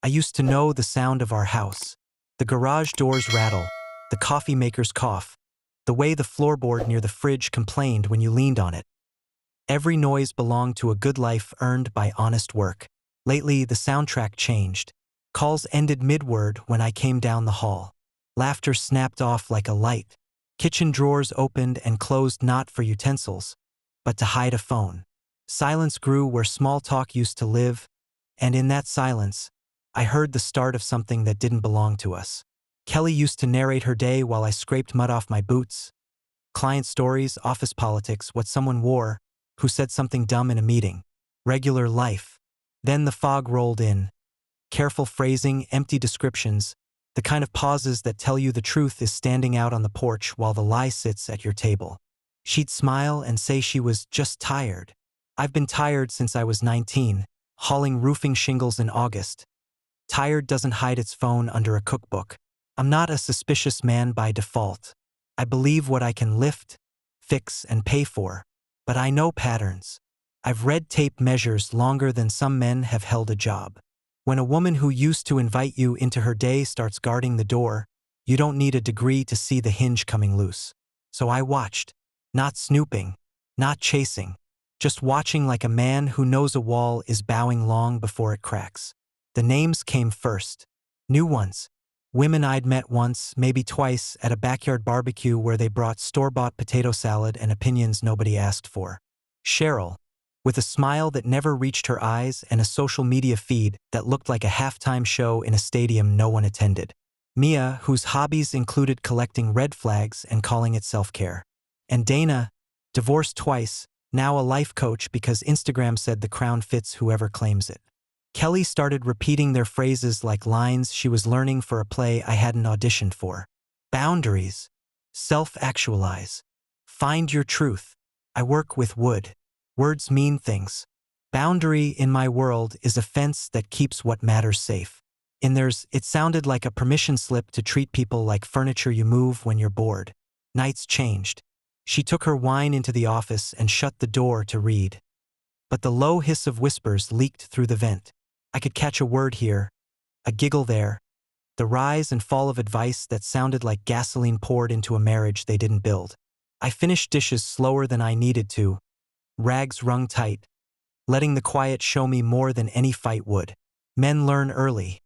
I used to know the sound of our house. The garage doors rattle, the coffee maker's cough, the way the floorboard near the fridge complained when you leaned on it. Every noise belonged to a good life earned by honest work. Lately, the soundtrack changed. Calls ended mid-word when I came down the hall. Laughter snapped off like a light. Kitchen drawers opened and closed not for utensils, but to hide a phone. Silence grew where small talk used to live, and in that silence, I heard the start of something that didn't belong to us. Kelly used to narrate her day while I scraped mud off my boots. Client stories, office politics, what someone wore, who said something dumb in a meeting. Regular life. Then the fog rolled in. Careful phrasing, empty descriptions, the kind of pauses that tell you the truth is standing out on the porch while the lie sits at your table. She'd smile and say she was just tired. I've been tired since I was 19, hauling roofing shingles in August. Tired doesn't hide its phone under a cookbook. I'm not a suspicious man by default. I believe what I can lift, fix, and pay for. But I know patterns. I've read tape measures longer than some men have held a job. When a woman who used to invite you into her day starts guarding the door, you don't need a degree to see the hinge coming loose. So I watched. Not snooping, not chasing, just watching like a man who knows a wall is bowing long before it cracks. The names came first. New ones. Women I'd met once, maybe twice, at a backyard barbecue where they brought store-bought potato salad and opinions nobody asked for. Cheryl, with a smile that never reached her eyes and a social media feed that looked like a halftime show in a stadium no one attended. Mia, whose hobbies included collecting red flags and calling it self-care. And Dana, divorced twice, now a life coach because Instagram said the crown fits whoever claims it. Kelly started repeating their phrases like lines she was learning for a play I hadn't auditioned for. Boundaries. Self-actualize. Find your truth. I work with wood. Words mean things. Boundary in my world is a fence that keeps what matters safe. In theirs, it sounded like a permission slip to treat people like furniture you move when you're bored. Nights changed. She took her wine into the office and shut the door to read. But the low hiss of whispers leaked through the vent. I could catch a word here, a giggle there, the rise and fall of advice that sounded like gasoline poured into a marriage they didn't build. I finished dishes slower than I needed to, rags wrung tight, letting the quiet show me more than any fight would. Men learn early.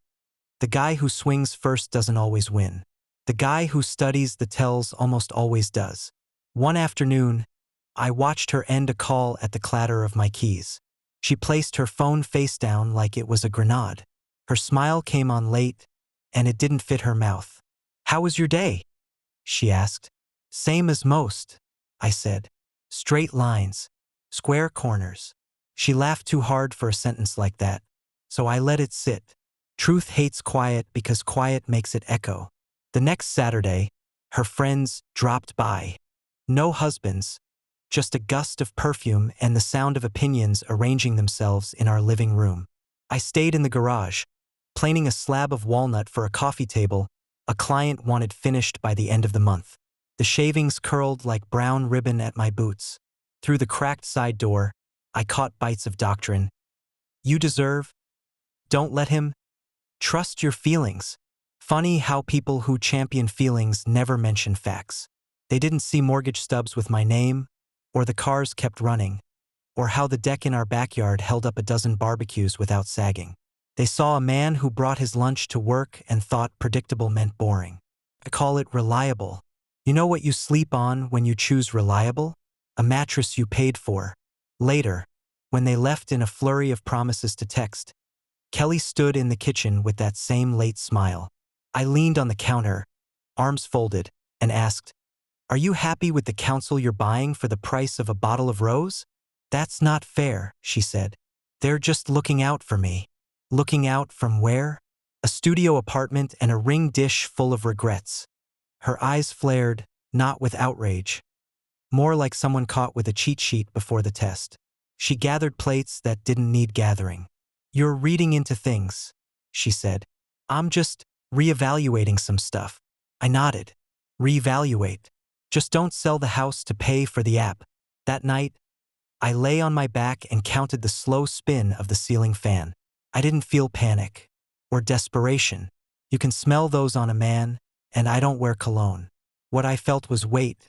The guy who swings first doesn't always win. The guy who studies the tells almost always does. One afternoon, I watched her end a call at the clatter of my keys. She placed her phone face down like it was a grenade. Her smile came on late, and it didn't fit her mouth. "How was your day?" she asked. "Same as most," I said. "Straight lines. Square corners." She laughed too hard for a sentence like that, so I let it sit. Truth hates quiet because quiet makes it echo. The next Saturday, her friends dropped by. No husbands, just a gust of perfume and the sound of opinions arranging themselves in our living room. I stayed in the garage, planing a slab of walnut for a coffee table a client wanted finished by the end of the month. The shavings curled like brown ribbon at my boots. Through the cracked side door, I caught bites of doctrine. You deserve. Don't let him. Trust your feelings. Funny how people who champion feelings never mention facts. They didn't see mortgage stubs with my name, or the cars kept running, or how the deck in our backyard held up a dozen barbecues without sagging. They saw a man who brought his lunch to work and thought predictable meant boring. I call it reliable. You know what you sleep on when you choose reliable? A mattress you paid for. Later, when they left in a flurry of promises to text, Kelly stood in the kitchen with that same late smile. I leaned on the counter, arms folded, and asked, "Are you happy with the counsel you're buying for the price of a bottle of rose?" "That's not fair," she said. "They're just looking out for me." Looking out from where? A studio apartment and a ring dish full of regrets. Her eyes flared, not with outrage. More like someone caught with a cheat sheet before the test. She gathered plates that didn't need gathering. "You're reading into things," she said. "I'm just reevaluating some stuff." I nodded. Reevaluate. Just don't sell the house to pay for the app. That night, I lay on my back and counted the slow spin of the ceiling fan. I didn't feel panic. or desperation. You can smell those on a man, and I don't wear cologne. What I felt was weight,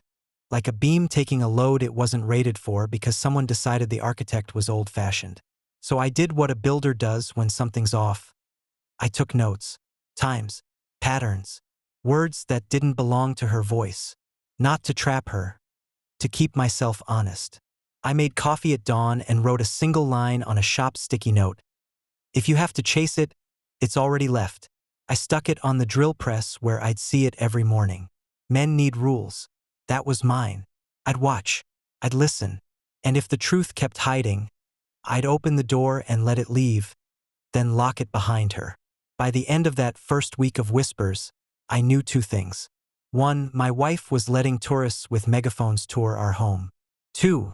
like a beam taking a load it wasn't rated for because someone decided the architect was old-fashioned. So I did what a builder does when something's off. I took notes, times, patterns, words that didn't belong to her voice. Not to trap her, to keep myself honest. I made coffee at dawn and wrote a single line on a shop sticky note. If you have to chase it, it's already left. I stuck it on the drill press where I'd see it every morning. Men need rules. That was mine. I'd watch. I'd listen. And if the truth kept hiding, I'd open the door and let it leave, then lock it behind her. By the end of that first week of whispers, I knew two things. 1, my wife was letting tourists with megaphones tour our home. 2,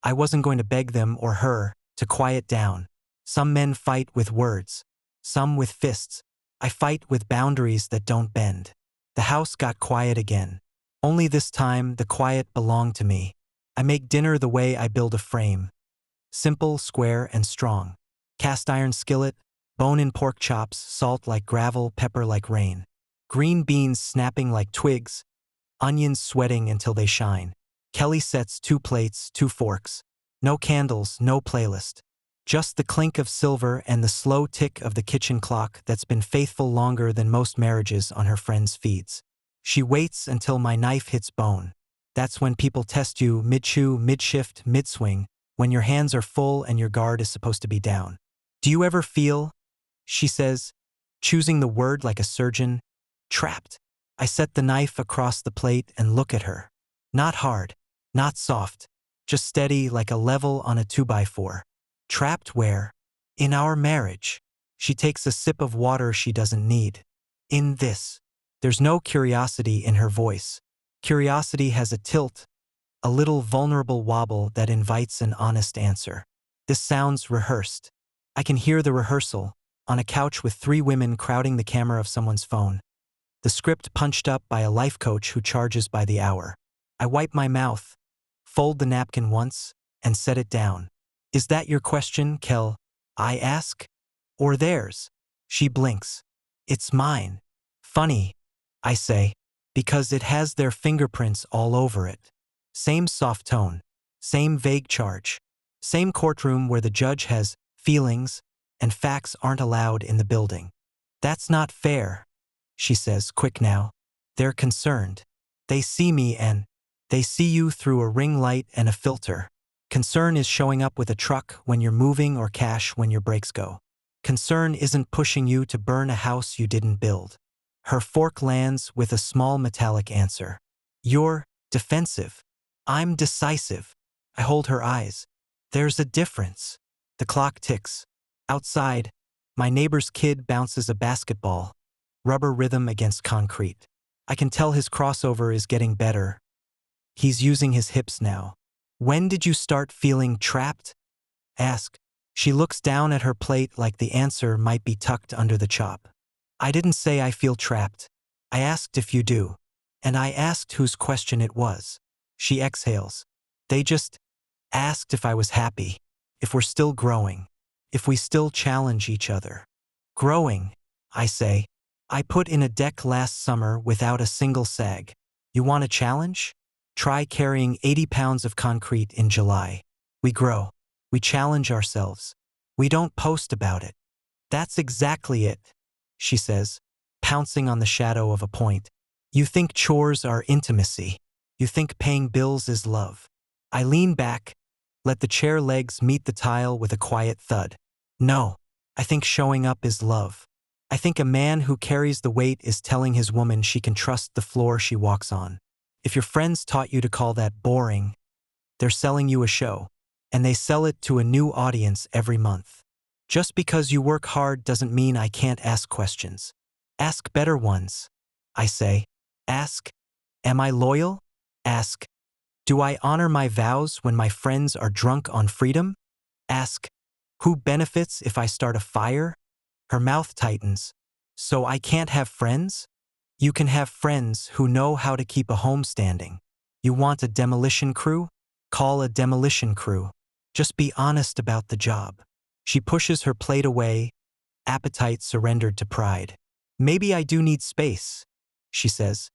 I wasn't going to beg them or her to quiet down. Some men fight with words, some with fists. I fight with boundaries that don't bend. The house got quiet again. Only this time, the quiet belonged to me. I make dinner the way I build a frame. Simple, square, and strong. Cast iron skillet, bone-in pork chops, salt like gravel, pepper like rain. Green beans snapping like twigs, onions sweating until they shine. Kelly sets 2 plates, 2 forks. No candles, no playlist. Just the clink of silver and the slow tick of the kitchen clock that's been faithful longer than most marriages on her friends' feeds. She waits until my knife hits bone. That's when people test you mid-chew, mid-shift, mid-swing, when your hands are full and your guard is supposed to be down. Do you ever feel, she says, choosing the word like a surgeon, trapped? I set the knife across the plate and look at her. Not hard, not soft, just steady like a level on a 2x4. Trapped where? In our marriage. She takes a sip of water she doesn't need. In this. There's no curiosity in her voice. Curiosity has a tilt, a little vulnerable wobble that invites an honest answer. This sounds rehearsed. I can hear the rehearsal, on a couch with 3 women crowding the camera of someone's phone. The script punched up by a life coach who charges by the hour. I wipe my mouth, fold the napkin once, and set it down. Is that your question, Kel? I ask. Or theirs? She blinks. It's mine. Funny, I say, because it has their fingerprints all over it. Same soft tone, same vague charge, same courtroom where the judge has feelings and facts aren't allowed in the building. That's not fair, she says, quick now. They're concerned. They see me and they see you through a ring light and a filter. Concern is showing up with a truck when you're moving or cash when your brakes go. Concern isn't pushing you to burn a house you didn't build. Her fork lands with a small metallic answer. You're defensive. I'm decisive. I hold her eyes. There's a difference. The clock ticks. Outside, my neighbor's kid bounces a basketball, rubber rhythm against concrete. I can tell his crossover is getting better. He's using his hips now. When did you start feeling trapped? Ask. She looks down at her plate like the answer might be tucked under the chop. I didn't say I feel trapped. I asked if you do. And I asked whose question it was. She exhales. They just asked if I was happy, if we're still growing, if we still challenge each other. Growing, I say. I put in a deck last summer without a single sag. You want a challenge? Try carrying 80 pounds of concrete in July. We grow. We challenge ourselves. We don't post about it. That's exactly it, she says, pouncing on the shadow of a point. You think chores are intimacy. You think paying bills is love. I lean back, let the chair legs meet the tile with a quiet thud. No, I think showing up is love. I think a man who carries the weight is telling his woman she can trust the floor she walks on. If your friends taught you to call that boring, they're selling you a show, and they sell it to a new audience every month. Just because you work hard doesn't mean I can't ask questions. Ask better ones, I say. Ask, am I loyal? Ask, do I honor my vows when my friends are drunk on freedom? Ask, who benefits if I start a fire? Her mouth tightens. So I can't have friends? You can have friends who know how to keep a home standing. You want a demolition crew? Call a demolition crew. Just be honest about the job. She pushes her plate away, Appetite surrendered to pride. Maybe I do need space, she says,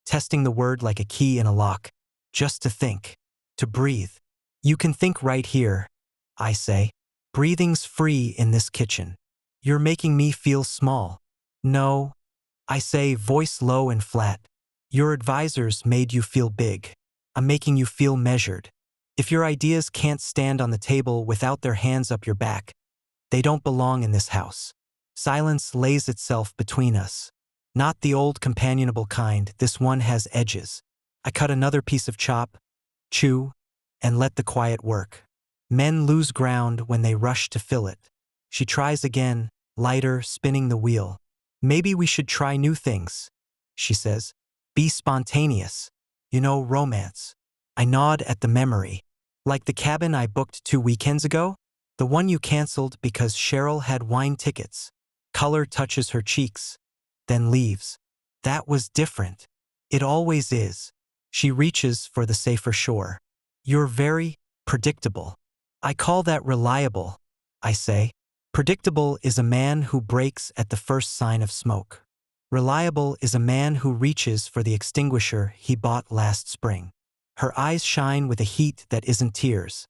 testing the word like a key in a lock. Just to think. To breathe. You can think right here, I say. Breathing's free in this kitchen. You're making me feel small. No, I say, voice low and flat. Your advisors made you feel big. I'm making you feel measured. If your ideas can't stand on the table without their hands up your back, they don't belong in this house. Silence lays itself between us. Not the old companionable kind, this one has edges. I cut another piece of chop, chew, and let the quiet work. Men lose ground when they rush to fill it. She tries again, lighter, spinning the wheel. Maybe we should try new things, she says. Be spontaneous. You know, romance. I nod at the memory. Like the cabin I booked 2 weekends ago? The one you canceled because Cheryl had wine tickets. Color touches her cheeks, then leaves. That was different. It always is. She reaches for the safer shore. You're very predictable. I call that reliable, I say. Predictable is a man who breaks at the first sign of smoke. Reliable is a man who reaches for the extinguisher he bought last spring. Her eyes shine with a heat that isn't tears.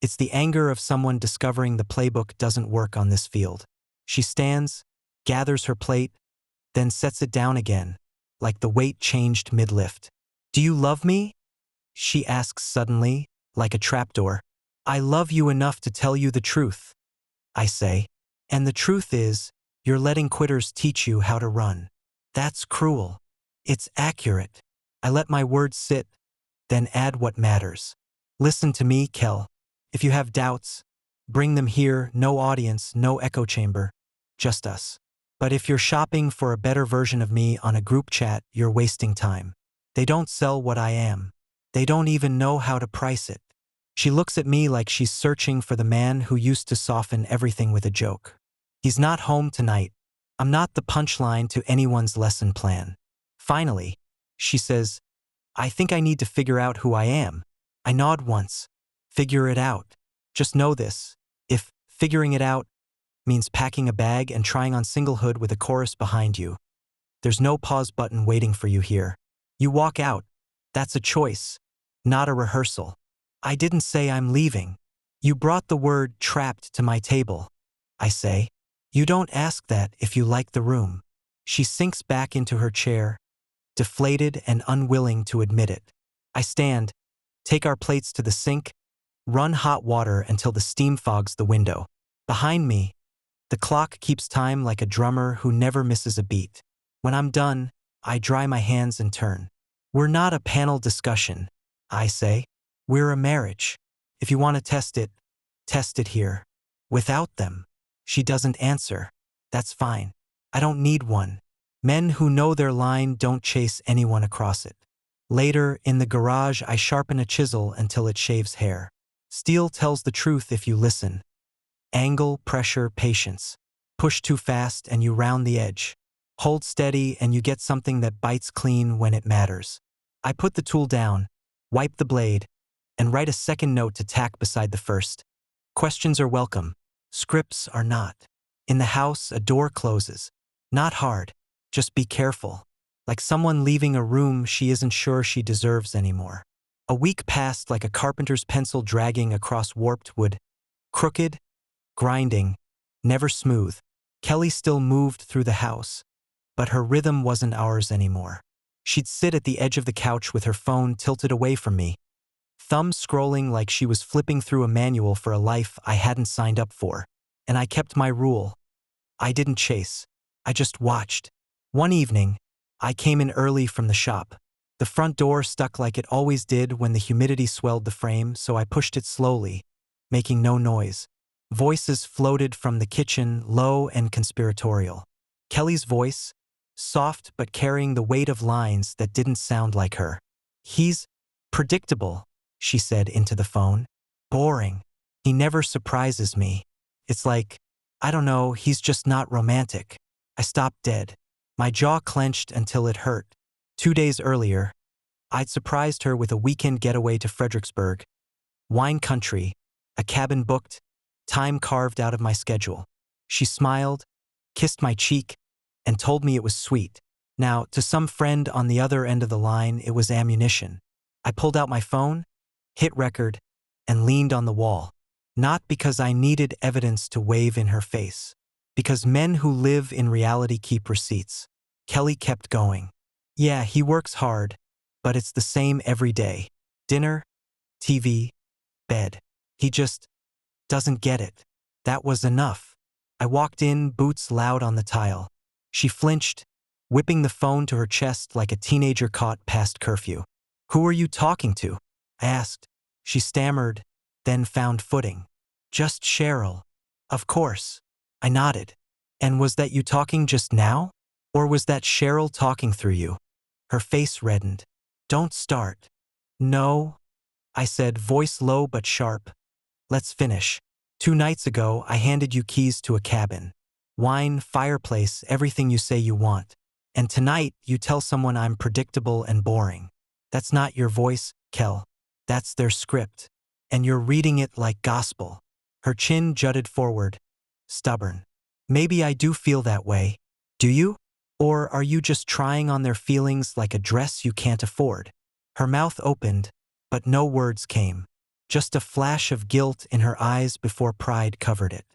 It's the anger of someone discovering the playbook doesn't work on this field. She stands, gathers her plate, then sets it down again, like the weight changed mid-lift. Do you love me? She asks suddenly, like a trapdoor. I love you enough to tell you the truth, I say. And the truth is, you're letting quitters teach you how to run. That's cruel. It's accurate. I let my words sit, then add what matters. Listen to me, Kel. If you have doubts, bring them here, no audience, no echo chamber, just us. But if you're shopping for a better version of me on a group chat, you're wasting time. They don't sell what I am. They don't even know how to price it. She looks at me like she's searching for the man who used to soften everything with a joke. He's not home tonight. I'm not the punchline to anyone's lesson plan. Finally, she says, I think I need to figure out who I am. I nod once. Figure it out. Just know this. If figuring it out means packing a bag and trying on singlehood with a chorus behind you, there's no pause button waiting for you here. You walk out. That's a choice, not a rehearsal. I didn't say I'm leaving. You brought the word trapped to my table, I say. You don't ask that if you like the room. She sinks back into her chair, deflated and unwilling to admit it. I stand, take our plates to the sink, run hot water until the steam fogs the window. Behind me, the clock keeps time like a drummer who never misses a beat. When I'm done, I dry my hands and turn. We're not a panel discussion, I say. We're a marriage. If you want to test it here. Without them. She doesn't answer. That's fine. I don't need one. Men who know their line don't chase anyone across it. Later, in the garage, I sharpen a chisel until it shaves hair. Steel tells the truth if you listen. Angle, pressure, patience. Push too fast and you round the edge. Hold steady and you get something that bites clean when it matters. I put the tool down, wipe the blade, and write a second note to tack beside the first. Questions are welcome. Scripts are not. In the house, a door closes. Not hard. Just be careful. Like someone leaving a room she isn't sure she deserves anymore. A week passed like a carpenter's pencil dragging across warped wood. Crooked, grinding, never smooth. Kelly still moved through the house, but her rhythm wasn't ours anymore. She'd sit at the edge of the couch with her phone tilted away from me, thumb scrolling like she was flipping through a manual for a life I hadn't signed up for. And I kept my rule. I didn't chase. I just watched. One evening, I came in early from the shop. The front door stuck like it always did when the humidity swelled the frame, so I pushed it slowly, making no noise. Voices floated from the kitchen, low and conspiratorial. Kelly's voice, soft but carrying the weight of lines that didn't sound like her. He's predictable, she said into the phone. Boring. He never surprises me. It's like, I don't know, he's just not romantic. I stopped dead. My jaw clenched until it hurt. 2 days earlier, I'd surprised her with a weekend getaway to Fredericksburg. Wine country, a cabin booked, time carved out of my schedule. She smiled, kissed my cheek, and told me it was sweet. Now, to some friend on the other end of the line, it was ammunition. I pulled out my phone, hit record, and leaned on the wall. Not because I needed evidence to wave in her face. Because men who live in reality keep receipts. Kelly kept going. Yeah, he works hard, but it's the same every day. Dinner, TV, bed. He just doesn't get it. That was enough. I walked in, boots loud on the tile. She flinched, whipping the phone to her chest like a teenager caught past curfew. Who are you talking to? I asked. She stammered, then found footing. Just Cheryl. Of course. I nodded. And was that you talking just now? Or was that Cheryl talking through you? Her face reddened. Don't start. No, I said, voice low but sharp. Let's finish. 2 nights ago, I handed you keys to a cabin. Wine, fireplace, everything you say you want. And tonight, you tell someone I'm predictable and boring. That's not your voice, Kel. That's their script. And you're reading it like gospel. Her chin jutted forward. Stubborn. Maybe I do feel that way. Do you? Or are you just trying on their feelings like a dress you can't afford? Her mouth opened, but no words came. Just a flash of guilt in her eyes before pride covered it.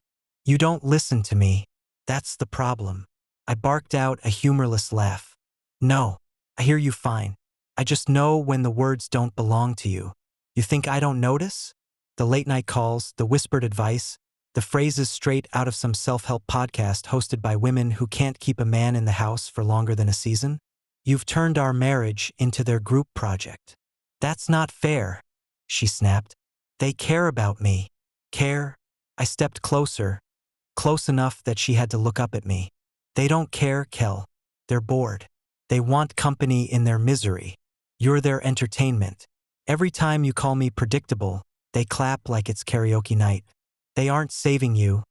You don't listen to me. That's the problem. I barked out a humorless laugh. No, I hear you fine. I just know when the words don't belong to you. You think I don't notice? The late-night calls, the whispered advice, the phrases straight out of some self-help podcast hosted by women who can't keep a man in the house for longer than a season? You've turned our marriage into their group project. That's not fair, she snapped. They care about me. Care? I stepped closer, close enough that she had to look up at me. They don't care, Kel. They're bored. They want company in their misery. You're their entertainment. Every time you call me predictable, they clap like it's karaoke night. They aren't saving you.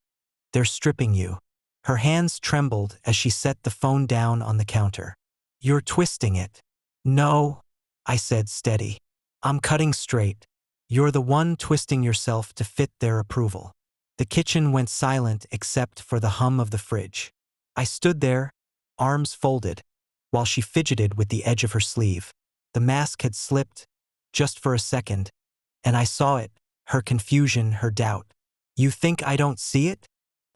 They're stripping you. Her hands trembled as she set the phone down on the counter. You're twisting it. No, I said steady. I'm cutting straight. You're the one twisting yourself to fit their approval. The kitchen went silent except for the hum of the fridge. I stood there, arms folded, while she fidgeted with the edge of her sleeve. The mask had slipped, just for a second, and I saw it, her confusion, her doubt. You think I don't see it?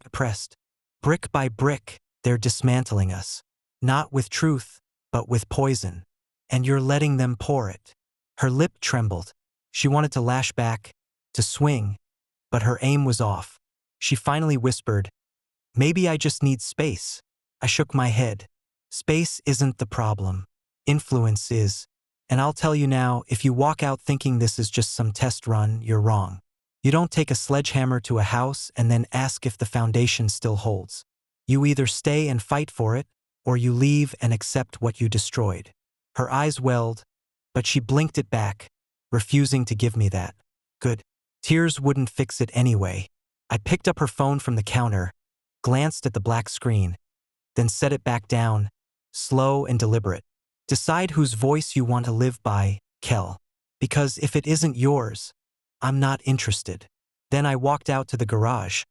I pressed. Brick by brick, they're dismantling us. Not with truth, but with poison. And you're letting them pour it. Her lip trembled. She wanted to lash back, to swing, but her aim was off. She finally whispered, maybe I just need space. I shook my head. Space isn't the problem. Influence is. And I'll tell you now, if you walk out thinking this is just some test run, you're wrong. You don't take a sledgehammer to a house and then ask if the foundation still holds. You either stay and fight for it, or you leave and accept what you destroyed. Her eyes welled, but she blinked it back, refusing to give me that. Good. Tears wouldn't fix it anyway. I picked up her phone from the counter, glanced at the black screen, then set it back down, slow and deliberate. Decide whose voice you want to live by, Kel. Because if it isn't yours, I'm not interested. Then I walked out to the garage,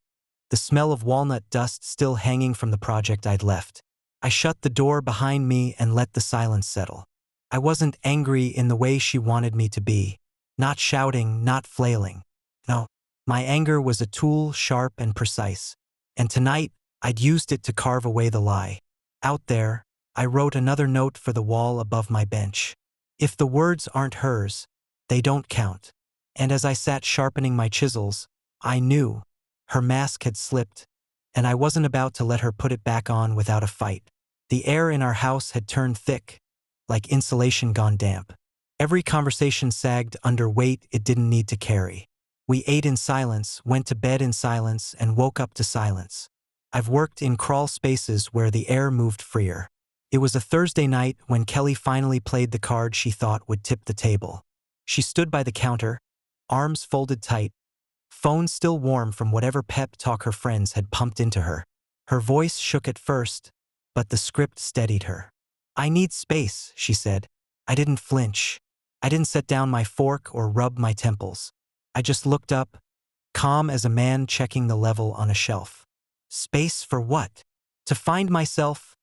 the smell of walnut dust still hanging from the project I'd left. I shut the door behind me and let the silence settle. I wasn't angry in the way she wanted me to be. Not shouting, not flailing. No, my anger was a tool, sharp and precise. And tonight, I'd used it to carve away the lie. Out there, I wrote another note for the wall above my bench. If the words aren't hers, they don't count. And as I sat sharpening my chisels, I knew her mask had slipped, and I wasn't about to let her put it back on without a fight. The air in our house had turned thick, like insulation gone damp. Every conversation sagged under weight it didn't need to carry. We ate in silence, went to bed in silence, and woke up to silence. I've worked in crawl spaces where the air moved freer. It was a Thursday night when Kelly finally played the card she thought would tip the table. She stood by the counter, arms folded tight, phone still warm from whatever pep talk her friends had pumped into her. Her voice shook at first, but the script steadied her. I need space, she said. I didn't flinch. I didn't set down my fork or rub my temples. I just looked up, calm as a man checking the level on a shelf. Space for what? To find myself,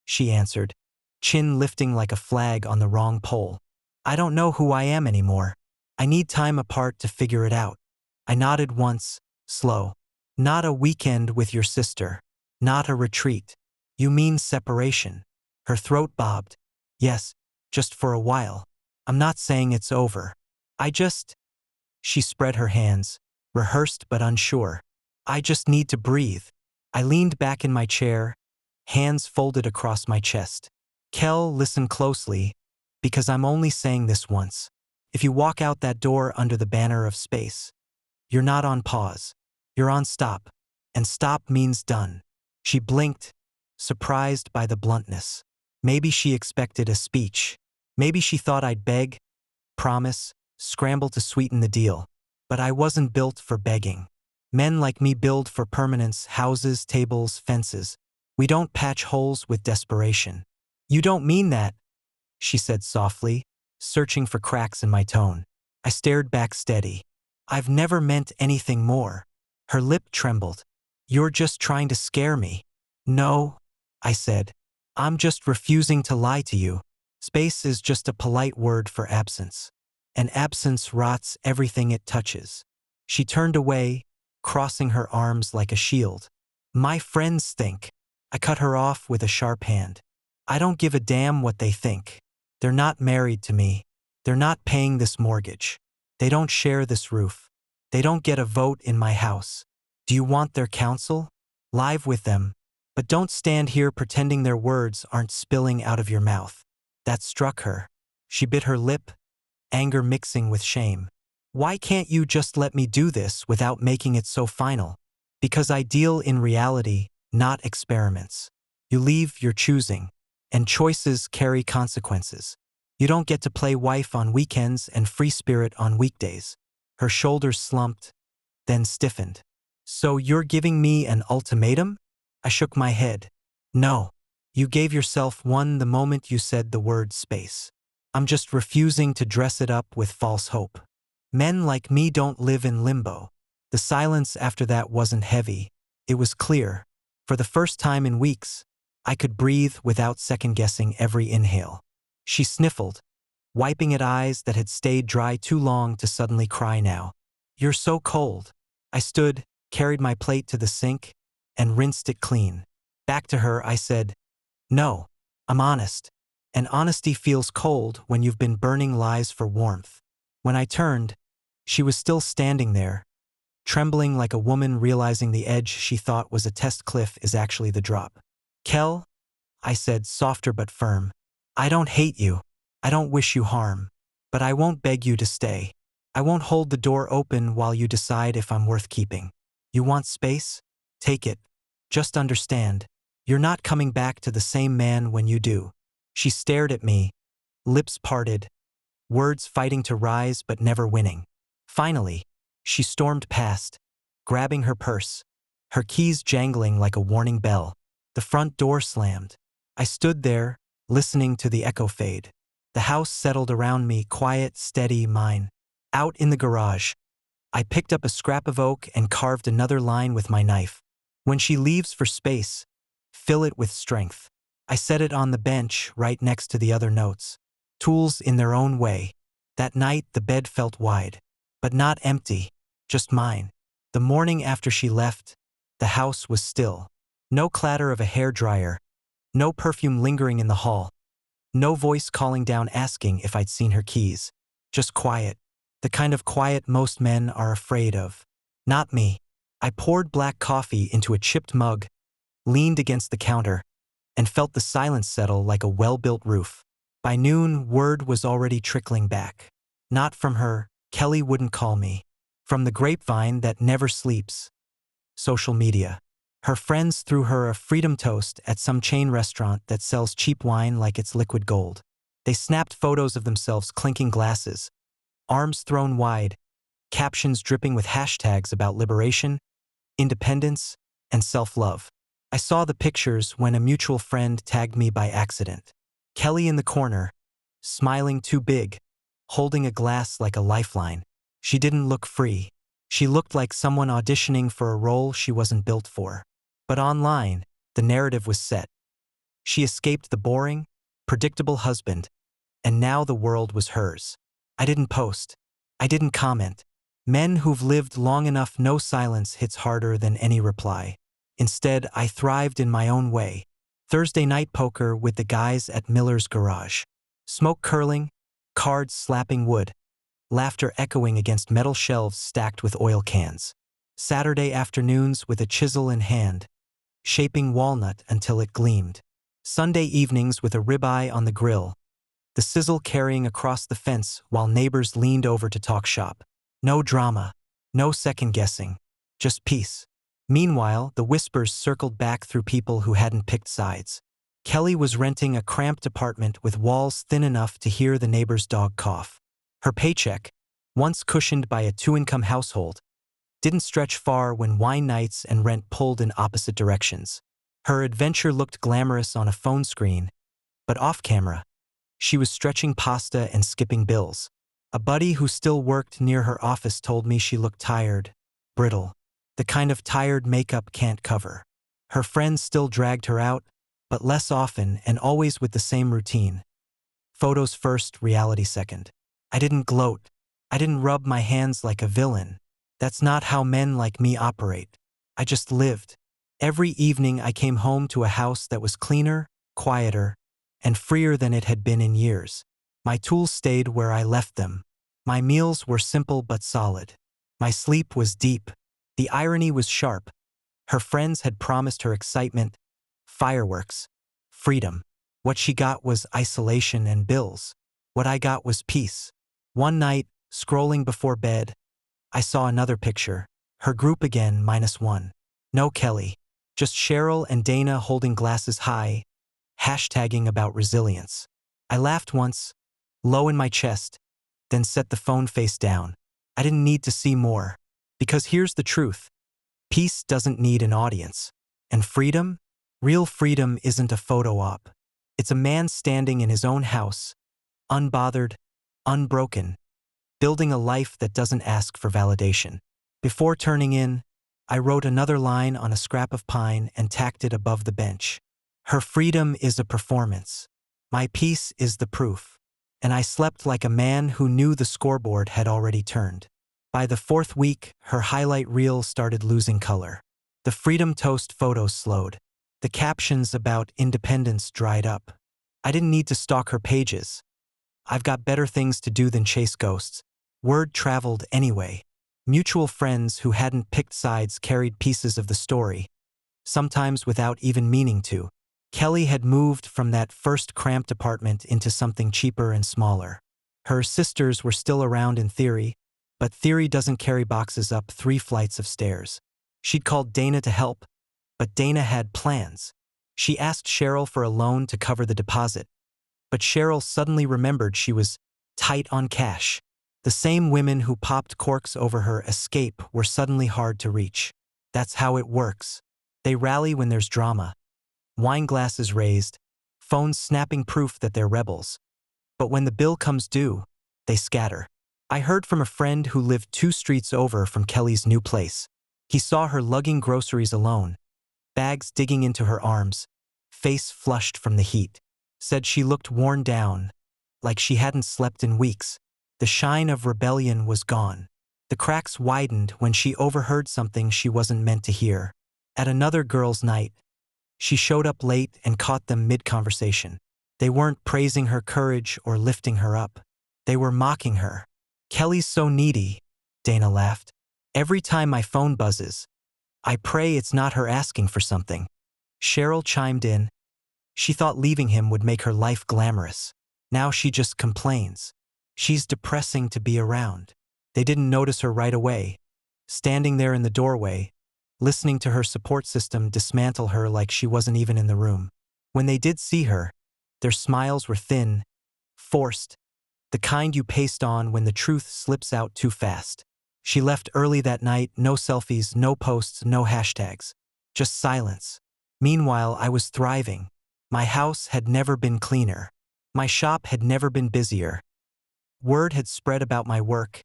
she answered, chin lifting like a flag on the wrong pole. I don't know who I am anymore. I need time apart to figure it out. I nodded once, slow. Not a weekend with your sister. Not a retreat. You mean separation. Her throat bobbed. Yes, just for a while. I'm not saying it's over. I just… She spread her hands, rehearsed but unsure. I just need to breathe. I leaned back in my chair, hands folded across my chest. Kel, listen closely, because I'm only saying this once. If you walk out that door under the banner of space, you're not on pause. You're on stop. And stop means done. She blinked, surprised by the bluntness. Maybe she expected a speech. Maybe she thought I'd beg, promise, scramble to sweeten the deal. But I wasn't built for begging. Men like me build for permanence, houses, tables, fences. We don't patch holes with desperation. You don't mean that, she said softly, searching for cracks in my tone. I stared back steady. I've never meant anything more. Her lip trembled. You're just trying to scare me. No, I said. I'm just refusing to lie to you. Space is just a polite word for absence. And absence rots everything it touches. She turned away, crossing her arms like a shield. My friends think. I cut her off with a sharp hand. I don't give a damn what they think. They're not married to me. They're not paying this mortgage. They don't share this roof. They don't get a vote in my house. Do you want their counsel? Live with them. But don't stand here pretending their words aren't spilling out of your mouth. That struck her. She bit her lip, anger mixing with shame. Why can't you just let me do this without making it so final? Because I deal in reality, not experiments. You leave your choosing, and choices carry consequences. You don't get to play wife on weekends and free spirit on weekdays. Her shoulders slumped, then stiffened. So you're giving me an ultimatum? I shook my head. No. You gave yourself one the moment you said the word space. I'm just refusing to dress it up with false hope. Men like me don't live in limbo. The silence after that wasn't heavy. It was clear. For the first time in weeks, I could breathe without second-guessing every inhale. She sniffled, wiping at eyes that had stayed dry too long to suddenly cry now. You're so cold. I stood, carried my plate to the sink, and rinsed it clean. Back to her, I said, no, I'm honest. And honesty feels cold when you've been burning lies for warmth. When I turned, she was still standing there, trembling like a woman realizing the edge she thought was a test cliff is actually the drop. Kel, I said, softer but firm, I don't hate you. I don't wish you harm. But I won't beg you to stay. I won't hold the door open while you decide if I'm worth keeping. You want space? Take it. Just understand, you're not coming back to the same man when you do. She stared at me, lips parted, words fighting to rise but never winning. Finally, she stormed past, grabbing her purse, her keys jangling like a warning bell. The front door slammed. I stood there, listening to the echo fade. The house settled around me, quiet, steady, mine. Out in the garage, I picked up a scrap of oak and carved another line with my knife. When she leaves for space, fill it with strength. I set it on the bench right next to the other notes. Tools in their own way. That night the bed felt wide, but not empty, just mine. The morning after she left, the house was still. No clatter of a hairdryer, no perfume lingering in the hall, no voice calling down asking if I'd seen her keys. Just quiet, the kind of quiet most men are afraid of. Not me. I poured black coffee into a chipped mug, leaned against the counter, and felt the silence settle like a well-built roof. By noon, word was already trickling back. Not from her, Kelly wouldn't call me. From the grapevine that never sleeps. Social media. Her friends threw her a freedom toast at some chain restaurant that sells cheap wine like it's liquid gold. They snapped photos of themselves clinking glasses, arms thrown wide, captions dripping with hashtags about liberation, independence, and self-love. I saw the pictures when a mutual friend tagged me by accident. Kelly in the corner, smiling too big, holding a glass like a lifeline. She didn't look free. She looked like someone auditioning for a role she wasn't built for. But online, The narrative was set. She escaped the boring, predictable husband, and now the world was hers. I didn't post. I didn't comment. Men who've lived long enough know silence hits harder than any reply. Instead, I thrived in my own way. Thursday night poker with the guys at Miller's garage. Smoke curling, cards slapping wood, laughter echoing against metal shelves stacked with oil cans. Saturday afternoons with a chisel in hand, shaping walnut until it gleamed. Sunday evenings with a ribeye on the grill, the sizzle carrying across the fence while neighbors leaned over to talk shop. No drama, no second-guessing, just peace. Meanwhile, the whispers circled back through people who hadn't picked sides. Kelly was renting a cramped apartment with walls thin enough to hear the neighbor's dog cough. Her paycheck, once cushioned by a two-income household, didn't stretch far when wine nights and rent pulled in opposite directions. Her adventure looked glamorous on a phone screen, but off-camera, she was stretching pasta and skipping bills. A buddy who still worked near her office told me she looked tired, brittle, the kind of tired makeup can't cover. Her friends still dragged her out, but less often and always with the same routine. Photos first, reality second. I didn't gloat. I didn't rub my hands like a villain. That's not how men like me operate. I just lived. Every evening I came home to a house that was cleaner, quieter, and freer than it had been in years. My tools stayed where I left them. My meals were simple but solid. My sleep was deep. The irony was sharp. Her friends had promised her excitement, fireworks, freedom. What she got was isolation and bills. What I got was peace. One night, scrolling before bed, I saw another picture. Her group again, -1. No Kelly. Just Cheryl and Dana holding glasses high, hashtagging about resilience. I laughed once, low in my chest, then set the phone face down. I didn't need to see more. Because here's the truth. Peace doesn't need an audience. And freedom? Real freedom isn't a photo op. It's a man standing in his own house, unbothered, unbroken, building a life that doesn't ask for validation. Before turning in, I wrote another line on a scrap of pine and tacked it above the bench. Her freedom is a performance. My peace is the proof. And I slept like a man who knew the scoreboard had already turned. By the fourth week, her highlight reel started losing color. The Freedom Toast photos slowed. The captions about independence dried up. I didn't need to stalk her pages. I've got better things to do than chase ghosts. Word traveled anyway. Mutual friends who hadn't picked sides carried pieces of the story, sometimes without even meaning to. Kelly had moved from that first cramped apartment into something cheaper and smaller. Her sisters were still around in theory, but theory doesn't carry boxes up 3 flights of stairs. She'd called Dana to help, but Dana had plans. She asked Cheryl for a loan to cover the deposit, but Cheryl suddenly remembered she was tight on cash. The same women who popped corks over her escape were suddenly hard to reach. That's how it works. They rally when there's drama. Wine glasses raised, phones snapping proof that they're rebels. But when the bill comes due, they scatter. I heard from a friend who lived 2 streets over from Kelly's new place. He saw her lugging groceries alone, bags digging into her arms, face flushed from the heat. Said she looked worn down, like she hadn't slept in weeks. The shine of rebellion was gone. The cracks widened when she overheard something she wasn't meant to hear. At another girls' night, she showed up late and caught them mid-conversation. They weren't praising her courage or lifting her up. They were mocking her. "Kelly's so needy," Dana laughed. "Every time my phone buzzes, I pray it's not her asking for something." Cheryl chimed in. She thought leaving him would make her life glamorous. Now she just complains. She's depressing to be around. They didn't notice her right away, standing there in the doorway, listening to her support system dismantle her like she wasn't even in the room. When they did see her, their smiles were thin, forced, the kind you paste on when the truth slips out too fast. She left early that night, no selfies, no posts, no hashtags, just silence. Meanwhile, I was thriving. My house had never been cleaner. My shop had never been busier. Word had spread about my work,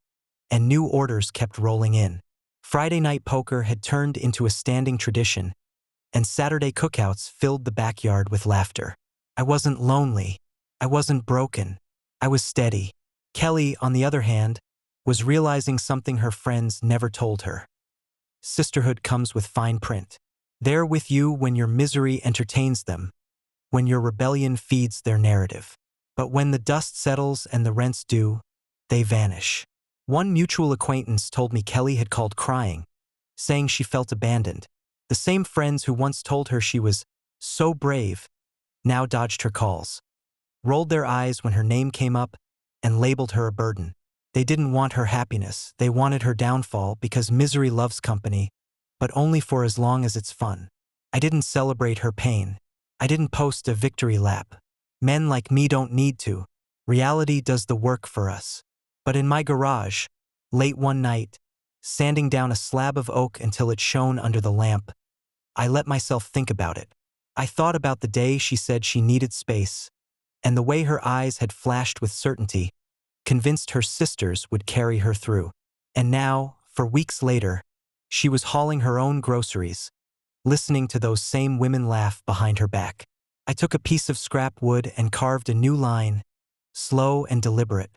and new orders kept rolling in. Friday night poker had turned into a standing tradition, and Saturday cookouts filled the backyard with laughter. I wasn't lonely. I wasn't broken. I was steady. Kelly, on the other hand, was realizing something her friends never told her. Sisterhood comes with fine print. They're with you when your misery entertains them, when your rebellion feeds their narrative. But when the dust settles and the rent's due, they vanish. One mutual acquaintance told me Kelly had called crying, saying she felt abandoned. The same friends who once told her she was so brave now dodged her calls, rolled their eyes when her name came up, and labeled her a burden. They didn't want her happiness, they wanted her downfall because misery loves company, but only for as long as it's fun. I didn't celebrate her pain. I didn't post a victory lap. Men like me don't need to. Reality does the work for us. But in my garage, late one night, sanding down a slab of oak until it shone under the lamp, I let myself think about it. I thought about the day she said she needed space, and the way her eyes had flashed with certainty, convinced her sisters would carry her through. And now, for weeks later, she was hauling her own groceries, listening to those same women laugh behind her back. I took a piece of scrap wood and carved a new line, slow and deliberate.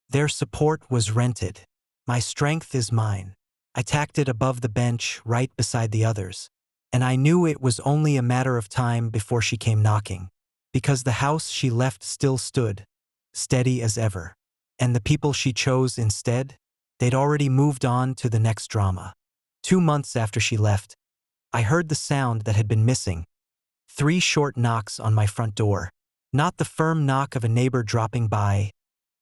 Their support was rented. My strength is mine. I tacked it above the bench, right beside the others. And I knew it was only a matter of time before she came knocking, because the house she left still stood, steady as ever. And the people she chose instead, they'd already moved on to the next drama. 2 months after she left, I heard the sound that had been missing. 3 short knocks on my front door. Not the firm knock of a neighbor dropping by,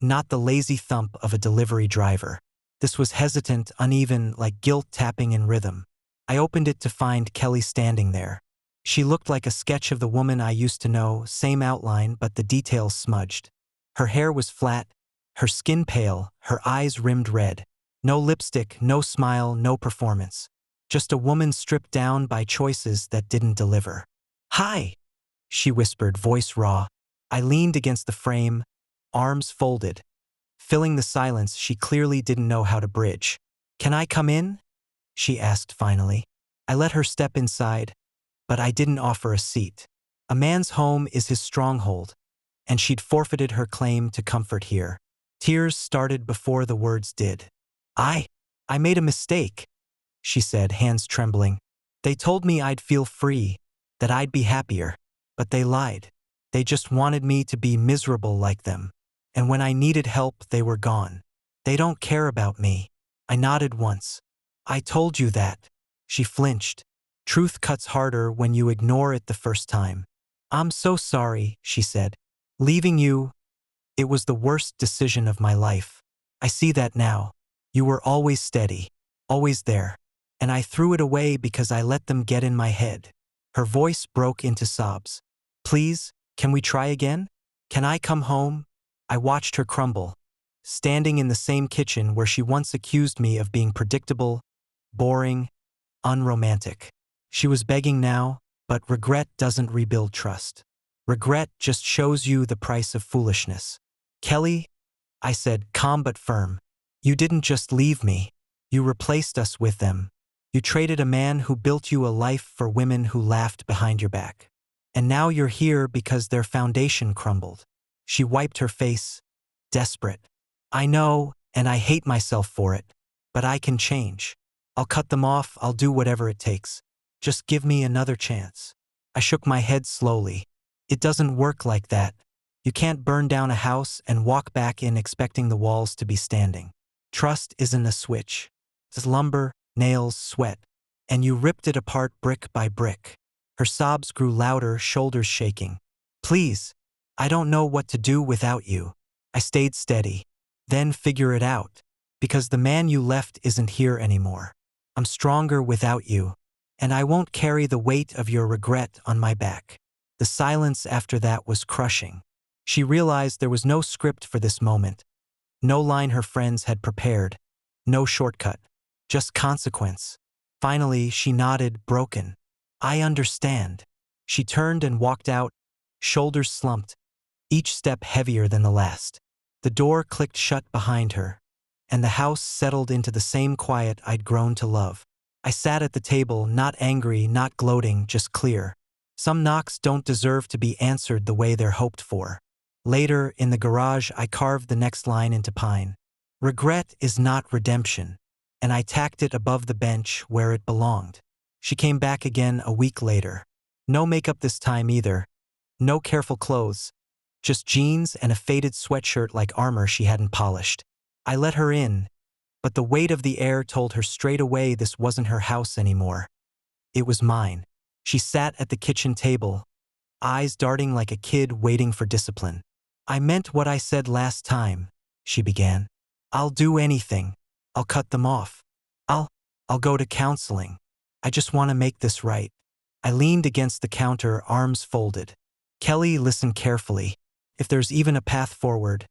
not the lazy thump of a delivery driver. This was hesitant, uneven, like guilt tapping in rhythm. I opened it to find Kelly standing there. She looked like a sketch of the woman I used to know, same outline, but the details smudged. Her hair was flat, her skin pale, her eyes rimmed red. No lipstick, no smile, no performance. Just a woman stripped down by choices that didn't deliver. "Hi," she whispered, voice raw. I leaned against the frame, arms folded. Filling the silence she clearly didn't know how to bridge. "Can I come in?" she asked finally. I let her step inside, but I didn't offer a seat. A man's home is his stronghold, and she'd forfeited her claim to comfort here. Tears started before the words did. I made a mistake," she said, hands trembling. "They told me I'd feel free, that I'd be happier, but they lied. They just wanted me to be miserable like them. And when I needed help, they were gone. They don't care about me." I nodded once. "I told you that." She flinched. Truth cuts harder when you ignore it the first time. "I'm so sorry," she said. "Leaving you, it was the worst decision of my life. I see that now. You were always steady, always there. And I threw it away because I let them get in my head." Her voice broke into sobs. "Please, can we try again? Can I come home?" I watched her crumble, standing in the same kitchen where she once accused me of being predictable, boring, unromantic. She was begging now, but regret doesn't rebuild trust. Regret just shows you the price of foolishness. "Kelly," I said, calm but firm, "you didn't just leave me. You replaced us with them. You traded a man who built you a life for women who laughed behind your back. And now you're here because their foundation crumbled." She wiped her face, desperate. "I know, and I hate myself for it, but I can change. I'll cut them off, I'll do whatever it takes. Just give me another chance." I shook my head slowly. "It doesn't work like that. You can't burn down a house and walk back in expecting the walls to be standing. Trust isn't a switch. It's lumber, nails, sweat. And you ripped it apart brick by brick." Her sobs grew louder, shoulders shaking. "Please, I don't know what to do without you." I stayed steady. "Then figure it out. Because the man you left isn't here anymore. I'm stronger without you. And I won't carry the weight of your regret on my back." The silence after that was crushing. She realized there was no script for this moment. No line her friends had prepared. No shortcut. Just consequence. Finally, she nodded, broken. "I understand." She turned and walked out, shoulders slumped, each step heavier than the last. The door clicked shut behind her, and the house settled into the same quiet I'd grown to love. I sat at the table, not angry, not gloating, just clear. Some knocks don't deserve to be answered the way they're hoped for. Later, in the garage, I carved the next line into pine. Regret is not redemption. And I tacked it above the bench where it belonged. She came back again a week later. No makeup this time either. No careful clothes. Just jeans and a faded sweatshirt like armor she hadn't polished. I let her in, but the weight of the air told her straight away this wasn't her house anymore. It was mine. She sat at the kitchen table, eyes darting like a kid waiting for discipline. I meant what I said last time, she began. I'll do anything. I'll cut them off. I'll go to counseling. I just want to make this right. I leaned against the counter, arms folded. Kelly, listen carefully. If there's even a path forward,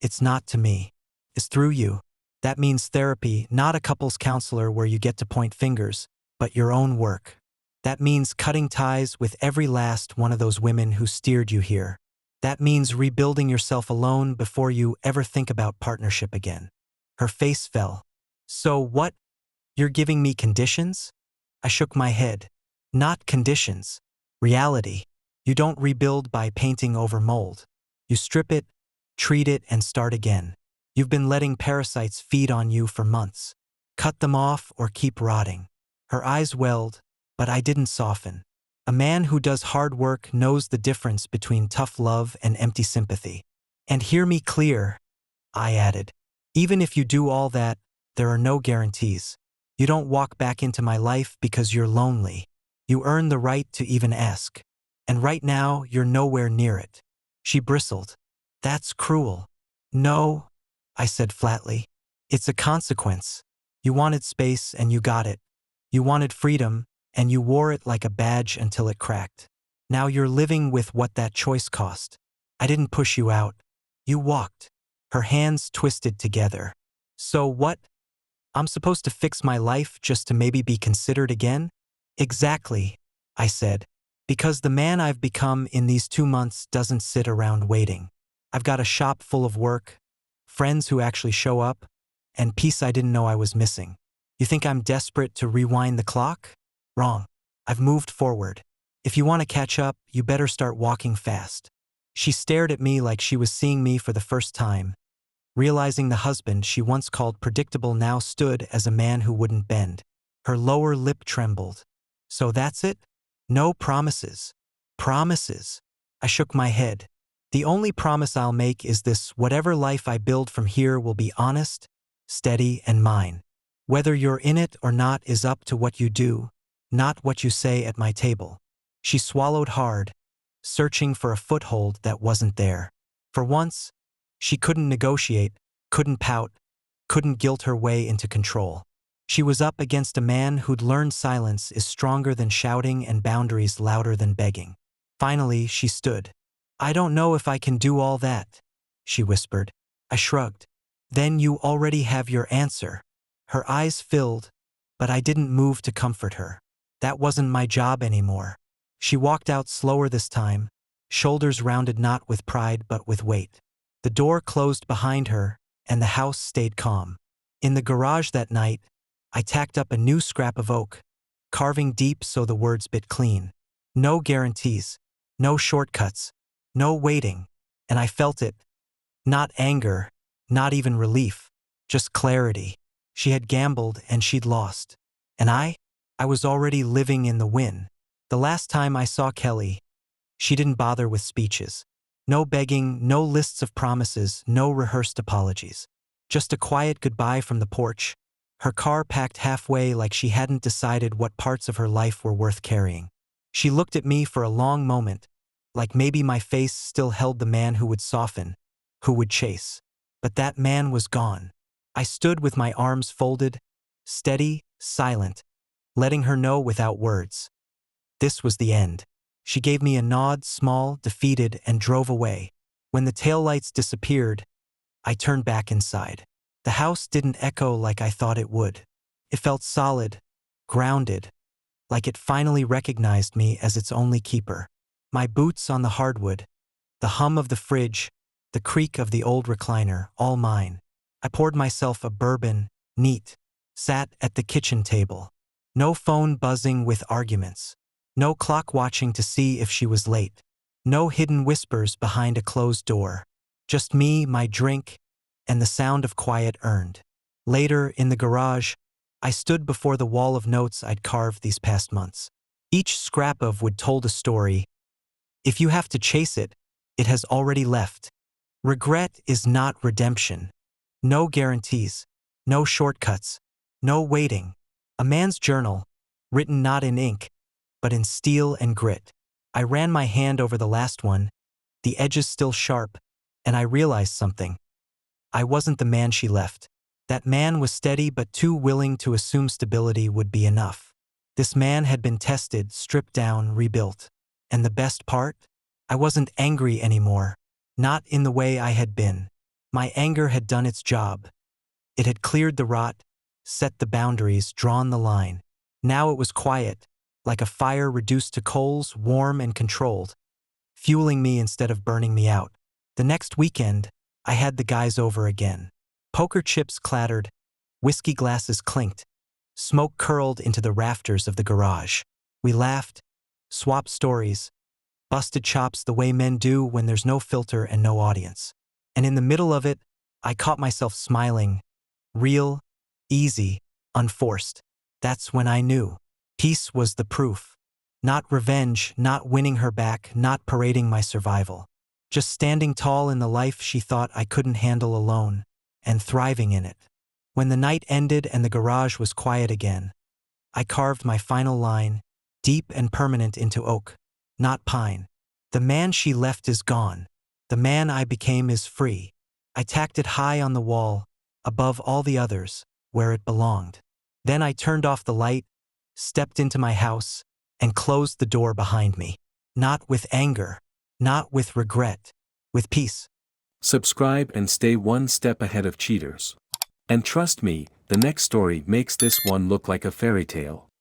it's not to me. It's through you. That means therapy, not a couples counselor where you get to point fingers, but your own work. That means cutting ties with every last one of those women who steered you here. That means rebuilding yourself alone before you ever think about partnership again. Her face fell. So what? You're giving me conditions? I shook my head. Not conditions. Reality. You don't rebuild by painting over mold. You strip it, treat it, and start again. You've been letting parasites feed on you for months. Cut them off or keep rotting. Her eyes welled, but I didn't soften. A man who does hard work knows the difference between tough love and empty sympathy. And hear me clear, I added. Even if you do all that, there are no guarantees. You don't walk back into my life because you're lonely. You earn the right to even ask. And right now, you're nowhere near it. She bristled. That's cruel. No, I said flatly. It's a consequence. You wanted space and you got it. You wanted freedom and you wore it like a badge until it cracked. Now you're living with what that choice cost. I didn't push you out. You walked. Her hands twisted together. So what? I'm supposed to fix my life just to maybe be considered again? Exactly, I said. Because the man I've become in these 2 months doesn't sit around waiting. I've got a shop full of work, friends who actually show up, and peace I didn't know I was missing. You think I'm desperate to rewind the clock? Wrong. I've moved forward. If you want to catch up, you better start walking fast. She stared at me like she was seeing me for the first time, realizing the husband she once called predictable now stood as a man who wouldn't bend. Her lower lip trembled. So that's it? No promises. Promises. I shook my head. The only promise I'll make is this: whatever life I build from here will be honest, steady, and mine. Whether you're in it or not is up to what you do, not what you say at my table. She swallowed hard, searching for a foothold that wasn't there. For once, she couldn't negotiate, couldn't pout, couldn't guilt her way into control. She was up against a man who'd learned silence is stronger than shouting and boundaries louder than begging. Finally, she stood. I don't know if I can do all that, she whispered. I shrugged. Then you already have your answer. Her eyes filled, but I didn't move to comfort her. That wasn't my job anymore. She walked out slower this time, shoulders rounded not with pride but with weight. The door closed behind her, and the house stayed calm. In the garage that night, I tacked up a new scrap of oak, carving deep so the words bit clean. No guarantees, no shortcuts, no waiting, and I felt it. Not anger, not even relief, just clarity. She had gambled and she'd lost. And I was already living in the win. The last time I saw Kelly, she didn't bother with speeches. No begging, no lists of promises, no rehearsed apologies. Just a quiet goodbye from the porch, her car packed halfway like she hadn't decided what parts of her life were worth carrying. She looked at me for a long moment, like maybe my face still held the man who would soften, who would chase. But that man was gone. I stood with my arms folded, steady, silent, letting her know without words. This was the end. She gave me a nod, small, defeated, and drove away. When the taillights disappeared, I turned back inside. The house didn't echo like I thought it would. It felt solid, grounded, like it finally recognized me as its only keeper. My boots on the hardwood, the hum of the fridge, the creak of the old recliner, all mine. I poured myself a bourbon, neat, sat at the kitchen table. No phone buzzing with arguments. No clock watching to see if she was late. No hidden whispers behind a closed door. Just me, my drink, and the sound of quiet earned. Later, in the garage, I stood before the wall of notes I'd carved these past months. Each scrap of would told a story. If you have to chase it, it has already left. Regret is not redemption. No guarantees. No shortcuts. No waiting. A man's journal, written not in ink, but in steel and grit. I ran my hand over the last one, the edges still sharp, and I realized something. I wasn't the man she left. That man was steady but too willing to assume stability would be enough. This man had been tested, stripped down, rebuilt. And the best part? I wasn't angry anymore. Not in the way I had been. My anger had done its job. It had cleared the rot, set the boundaries, drawn the line. Now it was quiet, like a fire reduced to coals, warm and controlled, fueling me instead of burning me out. The next weekend, I had the guys over again. Poker chips clattered, whiskey glasses clinked, smoke curled into the rafters of the garage. We laughed, swapped stories, busted chops the way men do when there's no filter and no audience. And in the middle of it, I caught myself smiling. Real, easy, unforced. That's when I knew. Peace was the proof. Not revenge, not winning her back, not parading my survival. Just standing tall in the life she thought I couldn't handle alone, and thriving in it. When the night ended and the garage was quiet again, I carved my final line, deep and permanent into oak, not pine. The man she left is gone. The man I became is free. I tacked it high on the wall, above all the others, where it belonged. Then I turned off the light, stepped into my house, and closed the door behind me. Not with anger, not with regret, with peace. Subscribe and stay one step ahead of cheaters. And trust me, the next story makes this one look like a fairy tale.